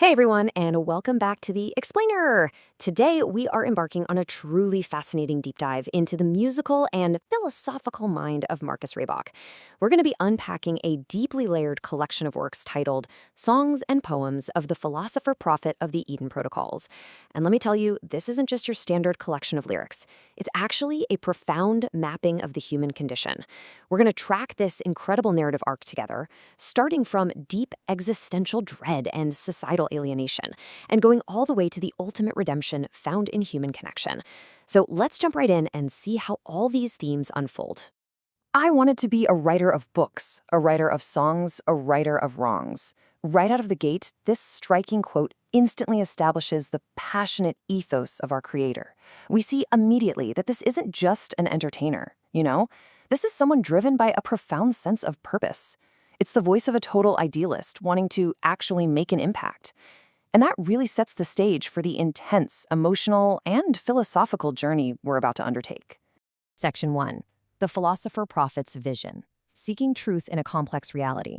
Hey everyone, and welcome back to the Explainer. Today, we are embarking on a truly fascinating deep dive into the musical and philosophical mind of Marcus Raybach. We're going to be unpacking a deeply layered collection of works titled Songs and Poems of the Philosopher Prophet of the Eden Protocols. And let me tell you, this isn't just your standard collection of lyrics. It's actually a profound mapping of the human condition. We're going to track this incredible narrative arc together, starting from deep existential dread and societal alienation, and going all the way to the ultimate redemption found in human connection. So let's jump right in and see how all these themes unfold. I wanted to be a writer of books, a writer of songs, a writer of wrongs. Right out of the gate, this striking quote instantly establishes the passionate ethos of our creator. We see immediately that this isn't just an entertainer, This is someone driven by a profound sense of purpose. It's the voice of a total idealist wanting to actually make an impact. And that really sets the stage for the intense, emotional, and philosophical journey we're about to undertake. Section 1. The Philosopher Prophet's Vision. Seeking truth in a complex reality.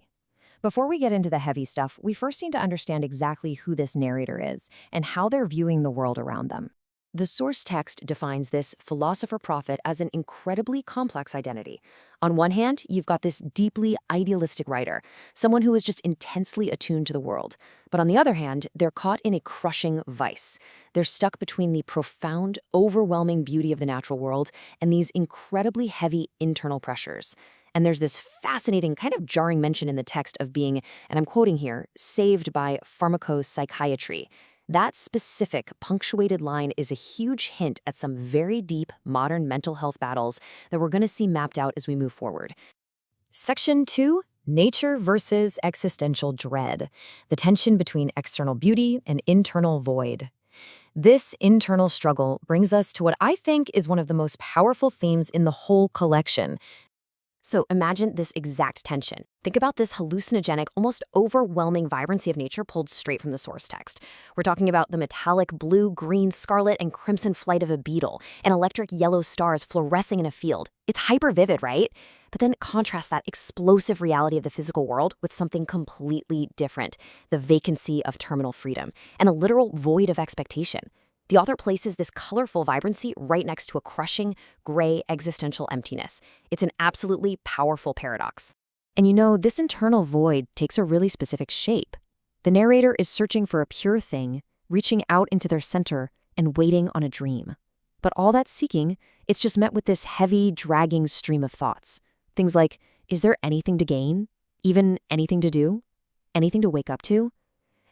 Before we get into the heavy stuff, we first need to understand exactly who this narrator is and how they're viewing the world around them. The source text defines this philosopher prophet as an incredibly complex identity. On one hand, you've got this deeply idealistic writer, someone who is just intensely attuned to the world. But on the other hand, they're caught in a crushing vice. They're stuck between the profound, overwhelming beauty of the natural world and these incredibly heavy internal pressures. And there's this fascinating, kind of jarring mention in the text of being, and I'm quoting here, saved by pharmacopsychiatry. That specific punctuated line is a huge hint at some very deep modern mental health battles that we're going to see mapped out as we move forward. Section 2, Nature versus Existential Dread, the tension between external beauty and internal void. This internal struggle brings us to what I think is one of the most powerful themes in the whole collection. So imagine this exact tension. Think about this hallucinogenic, almost overwhelming vibrancy of nature pulled straight from the source text. We're talking about the metallic blue, green, scarlet, and crimson flight of a beetle, and electric yellow stars fluorescing in a field. It's hyper vivid, right? But then contrast that explosive reality of the physical world with something completely different, the vacancy of terminal freedom, and a literal void of expectation. The author places this colorful vibrancy right next to a crushing, gray, existential emptiness. It's an absolutely powerful paradox. And this internal void takes a really specific shape. The narrator is searching for a pure thing, reaching out into their center, and waiting on a dream. But all that seeking, it's just met with this heavy, dragging stream of thoughts. Things like, is there anything to gain? Even anything to do? Anything to wake up to?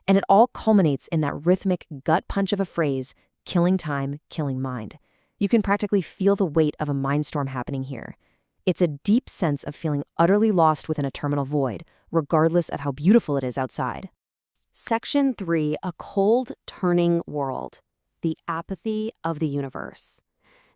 And it all culminates in that rhythmic gut punch of a phrase, killing time, killing mind. You can practically feel the weight of a mindstorm happening here. It's a deep sense of feeling utterly lost within a terminal void, regardless of how beautiful it is outside. Section 3, A Cold Turning World. The Apathy of the Universe.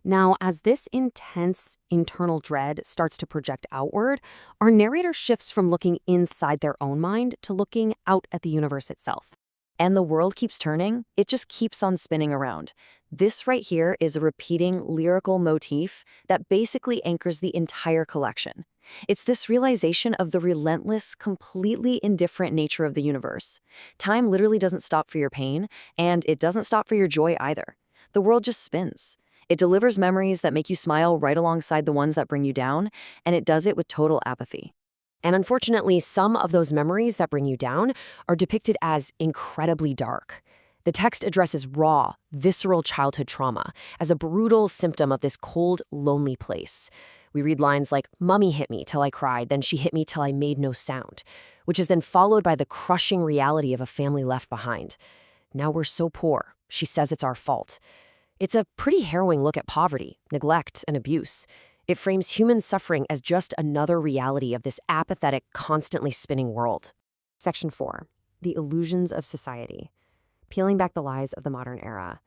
Now, as this intense internal dread starts to project outward, our narrator shifts from looking inside their own mind to looking out at the universe itself. And the world keeps turning, it just keeps on spinning around. This right here is a repeating lyrical motif that basically anchors the entire collection. It's this realization of the relentless, completely indifferent nature of the universe. Time literally doesn't stop for your pain, and it doesn't stop for your joy either. The world just spins. It delivers memories that make you smile right alongside the ones that bring you down, and it does it with total apathy. And unfortunately, some of those memories that bring you down are depicted as incredibly dark. The text addresses raw, visceral childhood trauma as a brutal symptom of this cold, lonely place. We read lines like, "Mummy hit me till I cried, then she hit me till I made no sound," which is then followed by the crushing reality of a family left behind. "Now we're so poor. She says it's our fault." It's a pretty harrowing look at poverty, neglect, and abuse. It frames human suffering as just another reality of this apathetic, constantly spinning world. Section 4. The Illusions of Society. Peeling back the lies of the modern era.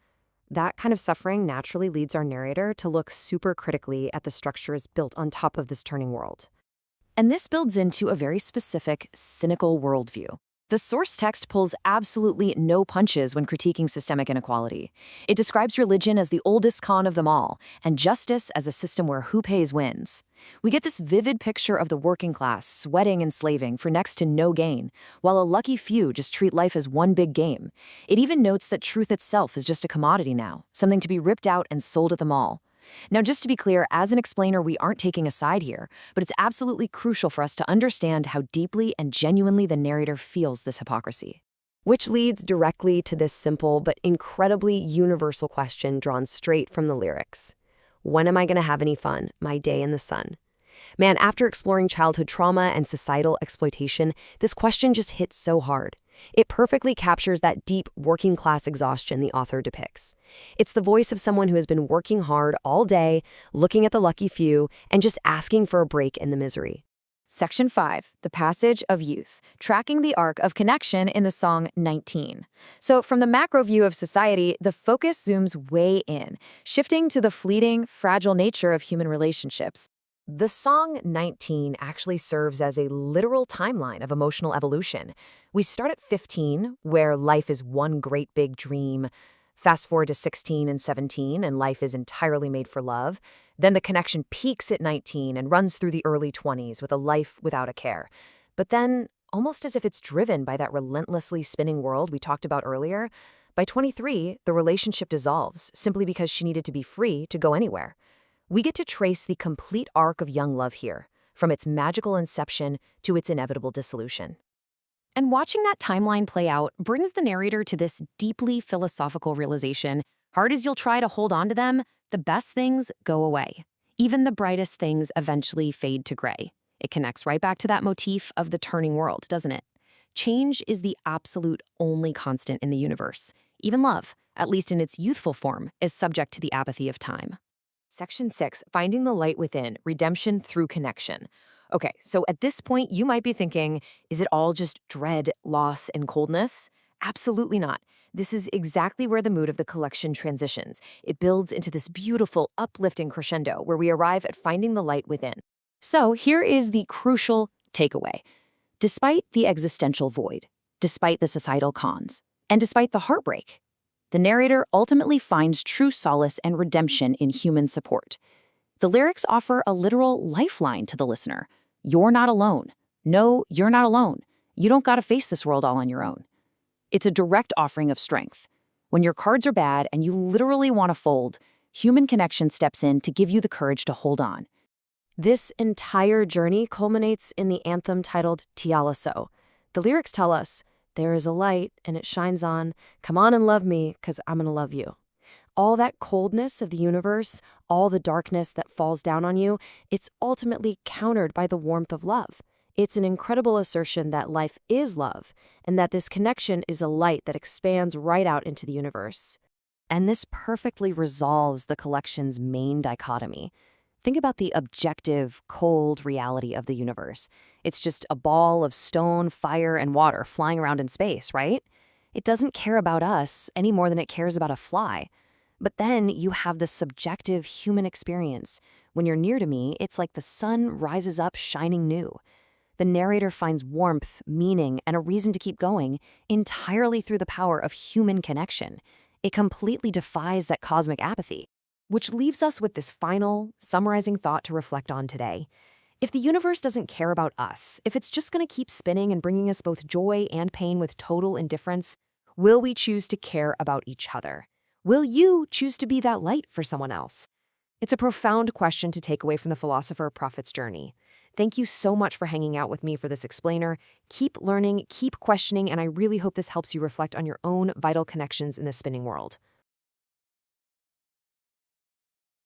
That kind of suffering naturally leads our narrator to look super critically at the structures built on top of this turning world. And this builds into a very specific, cynical worldview. The source text pulls absolutely no punches when critiquing systemic inequality. It describes religion as the oldest con of them all, and justice as a system where who pays wins. We get this vivid picture of the working class sweating and slaving for next to no gain, while a lucky few just treat life as one big game. It even notes that truth itself is just a commodity now, something to be ripped out and sold at the mall. Now, just to be clear, as an explainer, we aren't taking a side here, but it's absolutely crucial for us to understand how deeply and genuinely the narrator feels this hypocrisy. Which leads directly to this simple but incredibly universal question drawn straight from the lyrics. When am I going to have any fun? My day in the sun. Man, after exploring childhood trauma and societal exploitation, this question just hits so hard. It perfectly captures that deep working-class exhaustion the author depicts. It's the voice of someone who has been working hard all day, looking at the lucky few, and just asking for a break in the misery. Section 5, the passage of youth, tracking the arc of connection in the song 19. So from the macro view of society, the focus zooms way in, shifting to the fleeting, fragile nature of human relationships. The song 19 actually serves as a literal timeline of emotional evolution. We start at 15, where life is one great big dream. Fast forward to 16 and 17, and life is entirely made for love. Then the connection peaks at 19 and runs through the early 20s with a life without a care. But then, almost as if it's driven by that relentlessly spinning world we talked about earlier, by 23, the relationship dissolves simply because she needed to be free to go anywhere. We get to trace the complete arc of young love here, from its magical inception to its inevitable dissolution. And watching that timeline play out brings the narrator to this deeply philosophical realization: hard as you'll try to hold on to them, the best things go away. Even the brightest things eventually fade to gray. It connects right back to that motif of the turning world, doesn't it? Change is the absolute only constant in the universe. Even love, at least in its youthful form, is subject to the apathy of time. Section 6, Finding the Light Within, Redemption Through Connection. Okay, so at this point, you might be thinking, is it all just dread, loss, and coldness? Absolutely not. This is exactly where the mood of the collection transitions. It builds into this beautiful, uplifting crescendo where we arrive at finding the light within. So here is the crucial takeaway. Despite the existential void, despite the societal cons, and despite the heartbreak, the narrator ultimately finds true solace and redemption in human support. The lyrics offer a literal lifeline to the listener. You're not alone. No, you're not alone. You don't gotta face this world all on your own. It's a direct offering of strength. When your cards are bad and you literally want to fold, human connection steps in to give you the courage to hold on. This entire journey culminates in the anthem titled Tiala So. The lyrics tell us, there is a light and it shines on. Come on and love me, 'cause I'm gonna love you. All that coldness of the universe, all the darkness that falls down on you, it's ultimately countered by the warmth of love. It's an incredible assertion that life is love, and that this connection is a light that expands right out into the universe. And this perfectly resolves the collection's main dichotomy. Think about the objective, cold reality of the universe. It's just a ball of stone, fire, and water flying around in space, right? It doesn't care about us any more than it cares about a fly. But then you have the subjective human experience. When you're near to me, it's like the sun rises up shining new. The narrator finds warmth, meaning, and a reason to keep going entirely through the power of human connection. It completely defies that cosmic apathy. Which leaves us with this final, summarizing thought to reflect on today. If the universe doesn't care about us, if it's just going to keep spinning and bringing us both joy and pain with total indifference, will we choose to care about each other? Will you choose to be that light for someone else? It's a profound question to take away from the Philosopher Prophet's journey. Thank you so much for hanging out with me for this explainer. Keep learning, keep questioning, and I really hope this helps you reflect on your own vital connections in the spinning world.